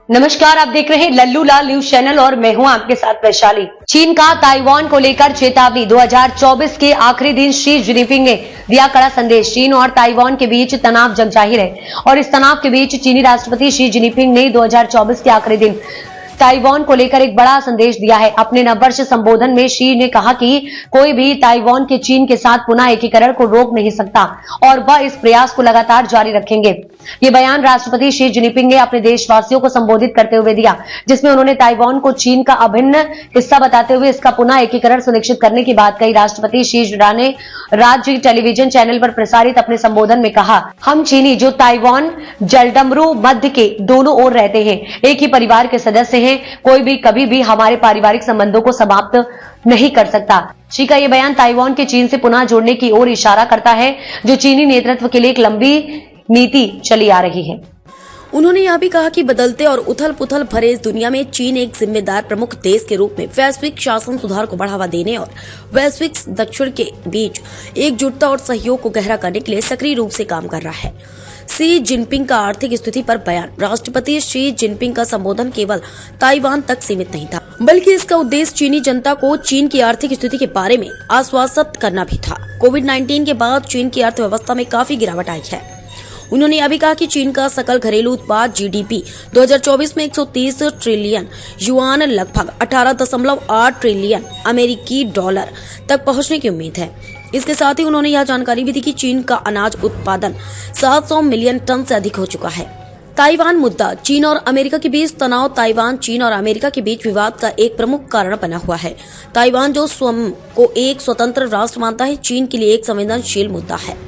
नमस्कार, आप देख रहे हैं लल्लू लाल न्यूज चैनल और मैं हूं आपके साथ वैशाली। चीन का ताइवान को लेकर चेतावनी। 2024 के आखिरी दिन शी जिनपिंग ने दिया कड़ा संदेश। चीन और ताइवान के बीच तनाव जगजाहिर है और इस तनाव के बीच चीनी राष्ट्रपति शी जिनपिंग ने 2024 के आखिरी दिन ताइवान को लेकर एक बड़ा संदेश दिया है। अपने नववर्ष संबोधन में शी ने कहा कि कोई भी ताइवान के चीन के साथ पुनः एकीकरण को रोक नहीं सकता और वह इस प्रयास को लगातार जारी रखेंगे। ये बयान राष्ट्रपति शी जिनपिंग ने अपने देशवासियों को संबोधित करते हुए दिया, जिसमें उन्होंने ताइवान को चीन का अभिन्न हिस्सा बताते हुए इसका पुनः एकीकरण सुनिश्चित करने की बात कही। राष्ट्रपति शी ने राज्य टेलीविजन चैनल पर प्रसारित अपने संबोधन में कहा, हम चीनी जो ताइवान जलडमरू मध्य के दोनों ओर रहते हैं, एक ही परिवार के सदस्य हैं। कोई भी कभी भी हमारे पारिवारिक संबंधों को समाप्त नहीं कर सकता। शी का यह बयान ताइवान के चीन से पुनः जोड़ने की ओर इशारा करता है, जो चीनी नेतृत्व के लिए एक लंबी नीति चली आ रही है। उन्होंने यह भी कहा कि बदलते और उथल पुथल भरे इस दुनिया में चीन एक जिम्मेदार प्रमुख देश के रूप में वैश्विक शासन सुधार को बढ़ावा देने और वैश्विक दक्षिण के बीच एकजुटता और सहयोग को गहरा करने के लिए सक्रिय रूप से काम कर रहा है। शी जिनपिंग का आर्थिक स्थिति पर बयान। राष्ट्रपति शी जिनपिंग का संबोधन केवल ताइवान तक सीमित नहीं था, बल्कि इसका उद्देश्य चीनी जनता को चीन की आर्थिक स्थिति के बारे में आश्वस्त करना भी था। कोविड-19 के बाद चीन की अर्थव्यवस्था में काफी गिरावट आई है। उन्होंने यह भी कहा कि चीन का सकल घरेलू उत्पाद जीडीपी 2024 में 130 ट्रिलियन युआन लगभग 18.8 ट्रिलियन अमेरिकी डॉलर तक पहुंचने की उम्मीद है। इसके साथ ही उन्होंने यह जानकारी भी दी कि चीन का अनाज उत्पादन 700 मिलियन टन से अधिक हो चुका है। ताइवान मुद्दा। चीन और अमेरिका के बीच तनाव। ताइवान चीन और अमेरिका के बीच विवाद का एक प्रमुख कारण बना हुआ है। ताइवान जो स्वयं को एक स्वतंत्र राष्ट्र मानता है, चीन के लिए एक संवेदनशील मुद्दा है।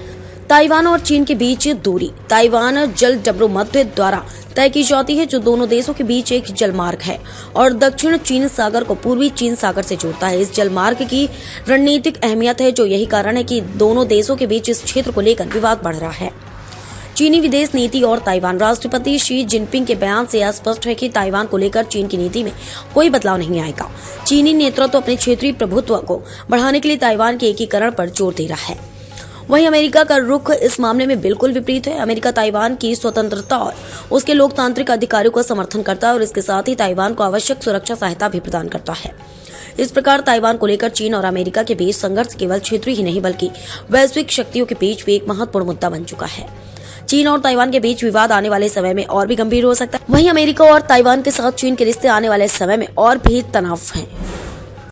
ताइवान और चीन के बीच दूरी। ताइवान जलडमरू मध्य द्वारा तय की जाती है, जो दोनों देशों के बीच एक जलमार्ग है और दक्षिण चीन सागर को पूर्वी चीन सागर से जोड़ता है। इस जलमार्ग की रणनीतिक अहमियत है, जो यही कारण है कि दोनों देशों के बीच इस क्षेत्र को लेकर विवाद बढ़ रहा है। चीनी विदेश नीति और ताइवान। राष्ट्रपति शी जिनपिंग के बयान से यह स्पष्ट है कि ताइवान को लेकर चीन की नीति में कोई बदलाव नहीं आएगा। चीनी नेतृत्व अपने क्षेत्रीय प्रभुत्व को बढ़ाने के लिए ताइवान के एकीकरण पर जोर दे रहा है। वहीं अमेरिका का रुख इस मामले में बिल्कुल विपरीत है। अमेरिका ताइवान की स्वतंत्रता और उसके लोकतांत्रिक अधिकारों का समर्थन करता है और इसके साथ ही ताइवान को आवश्यक सुरक्षा सहायता भी प्रदान करता है। इस प्रकार ताइवान को लेकर चीन और अमेरिका के बीच संघर्ष केवल क्षेत्रीय ही नहीं, बल्कि वैश्विक शक्तियों के बीच भी एक महत्वपूर्ण मुद्दा बन चुका है। चीन और ताइवान के बीच विवाद आने वाले समय में और भी गंभीर हो सकता है। वहीं अमेरिका और ताइवान के साथ चीन के रिश्ते आने वाले समय में और भी तनाव हैं।